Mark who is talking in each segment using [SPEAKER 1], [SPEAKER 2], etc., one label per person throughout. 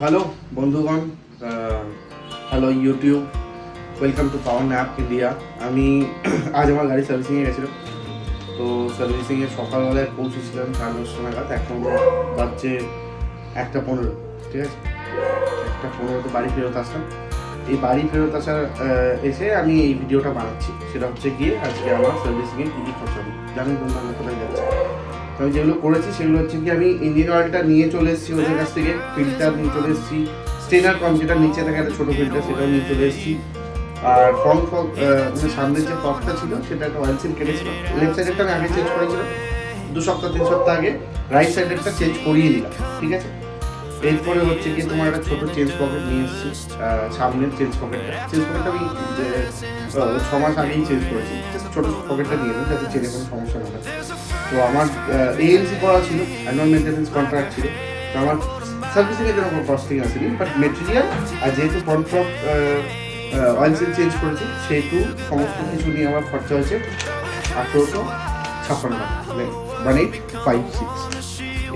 [SPEAKER 1] Hello বন্ধুগণ, hello YouTube, welcome to power nap India. আমি আজ আমার গাড়ি সার্ভিসিংয়ে গেছিলাম। তো সার্ভিসিংয়ে সকালবেলায় পৌঁছেছিলাম 10:30 নাগাদ। এখন বাজছে 1:15, ঠিক আছে। 1:15 বাড়ি ফেরত আসলাম। এই বাড়ি ফেরত এসে আমি এই ভিডিওটা বানাচ্ছি। সেটা হচ্ছে গিয়ে আজকে আমার সার্ভিসিংয়ে কী কী খরচা হবে। জানেন বন্ধু আমি কোথায় যাচ্ছি। আমি যেগুলো করেছি সেগুলো হচ্ছে কি, আমি ইঞ্জিন অয়েলটা নিয়ে চলে এসেছি ওদের কাছ থেকে, ফিল্টার নিয়ে চলে এসেছি, স্টেনার পাম্প যেটা নিচে থাকে একটা ছোটো ফিল্টার সেটাও নিয়ে চলে এসেছি। আর ফ্রন্ট মানে সামনের যে ফগটা ছিল সেটা একটা অয়েল সিল কেটেছিল। লেফট সাইডেরটা আমি আগে চেঞ্জ করেছিলাম 2-3 সপ্তাহ আগে। রাইট সাইডেরটা চেঞ্জ করিয়ে দিলাম, ঠিক আছে। এরপরে হচ্ছে কি তোমার একটা ছোটো চেঞ্জ পকেট নিয়ে এসেছি। সামনের চেঞ্জ পকেটটা আমি 6 মাস আগেই চেঞ্জ করেছি। ছোটো পকেটটা নিয়ে এলাম যাতে চেনে কোনো সমস্যা না হয়। তো আমার এএনসি করা ছিল, অ্যানুয়াল মেনটেন্যান্স কন্ট্রাক্ট ছিল। তো আমার সার্ভিসিংয়ের জন্য কোনো কস্টিং আসেনি, বাট মেটেরিয়াল আর যেহেতু ফ্রন্ট অয়েল সিল চেঞ্জ করেছি সেহেতু সমস্ত কিছু নিয়ে আমার খরচা হয়েছে 1856 টাকা, 1856।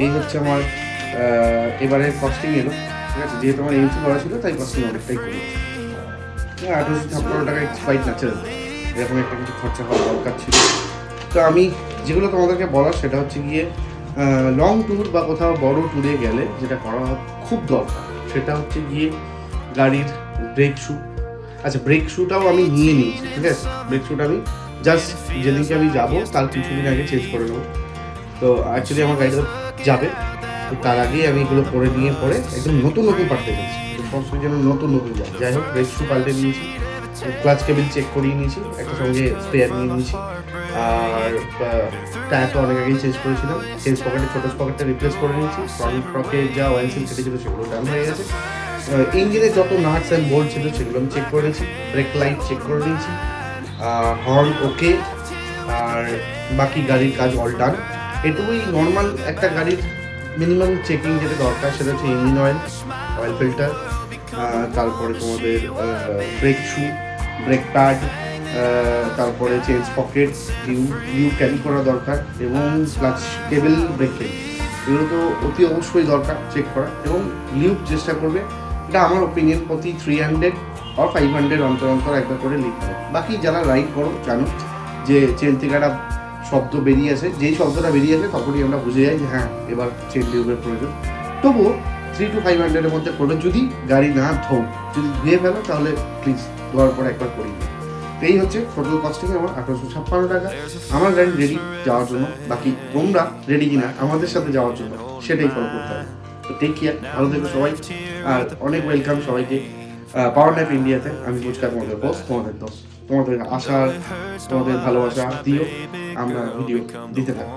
[SPEAKER 1] এই হচ্ছে আমার এবারের কস্টিং এলো, ঠিক আছে। যেহেতু আমার এএনসি করা ছিল তাই কস্টিং অনেকটাই করেছি। 1856 টাকা এক্সপাইট ন্যাচারাল এরকম একটা কিছু খরচা হওয়ার দরকার ছিল। তো আমি যেগুলো তোমাদেরকে বলার সেটা হচ্ছে গিয়ে লং ট্যুর বা কোথাও বড় ট্যুরে গেলে যেটা করা খুব দরকার সেটা হচ্ছে গিয়ে গাড়ির ব্রেক শ্যু। আচ্ছা, ব্রেক শ্যুটাও আমি নিয়ে নিয়েছি, ঠিক আছে। ব্রেক শ্যুটা আমি জাস্ট যেদিনকে আমি যাবো তার কিছুদিন আগে চেঞ্জ করে নেবো। তো অ্যাকচুয়ালি আমার গাড়িটা যাবে, তো তার আগেই আমি এগুলো করে নিয়ে পরে একদম নতুন পাল্টে গেছি। সবসময় যেন নতুন যায়। যাই হোক, ব্রেক শ্যু পাল্টে নিয়েছি, ক্লাচ কেবিল চেক করিয়ে নিয়েছি, একটা সঙ্গে স্পেয়ার নিয়ে নিয়েছি। আর টায়ার তো অনেক আগেই চেঞ্জ করেছিলাম। চেঞ্জ পকেটে ছোটো পকেটটা রিপ্লেস করে নিয়েছি। ফ্রন্ট ফ্রকে যা অয়েল সিল কেটেছিল সেগুলো ডান হয়ে গেছে। ইঞ্জিনে যত নাটস অ্যান্ড বোল্ট ছিল সেগুলো আমি চেক করে নিয়েছি। ব্রেক লাইট চেক করে নিয়েছি। হর্ন ওকে। আর বাকি গাড়ির কাজ অল ডান। এটুকুই নর্মাল একটা গাড়ির মিনিমাম চেকিং যেটা দরকার সেটা হচ্ছে ইঞ্জিন অয়েল ফিল্টার, তারপরে তোমাদের ব্রেক শ্যু, ব্রেক প্যাড, তারপরে চেঞ্জ পকেট, লিউব ক্যারি করা দরকার, এবং ক্লাচ কেবল, ব্রেক কেবল এগুলো তো অতি অবশ্যই দরকার চেক করা। এবং লিউব চেষ্টা করবে, এটা আমার ওপিনিয়ন, প্রতি 300 আর 500 অন্তর একবার করে লিক করে। বাকি যারা রাইড করো জানো যে চেন থেকে একটা শব্দ বেরিয়ে আসে, যেই শব্দটা বেরিয়ে আসে তখনই আমরা বুঝে যাই যে হ্যাঁ এবার চেন লিউবের প্রয়োজন। তবুও 300 to 500 মধ্যে করবে। যদি গাড়ি না ধোও, যদি ধুয়ে ফেলো তাহলে প্লিজ ধোয়ার পর একবার করিয়ে দিই। এই হচ্ছে টোটাল কস্টিং আমার 1856 টাকা আমার গাড়ি রেডি যাওয়ার জন্য। বাকি তোমরা রেডি কিনা আমাদের সাথে যাওয়ার জন্য সেটাই ফলো করতে হবে। তো টেক কেয়ার, ভালো থেকো সবাই। আর অনেক ওয়েলকাম সবাইকে পাওয়ার ন্যাপ ইন্ডিয়াতে। আমি ফুচকা তোমাদের বস, তোমাদের দোষ। তোমাদের আশার, তোমাদের ভালোবাসা দিও, আমরা ভিডিও দিতে থাকি।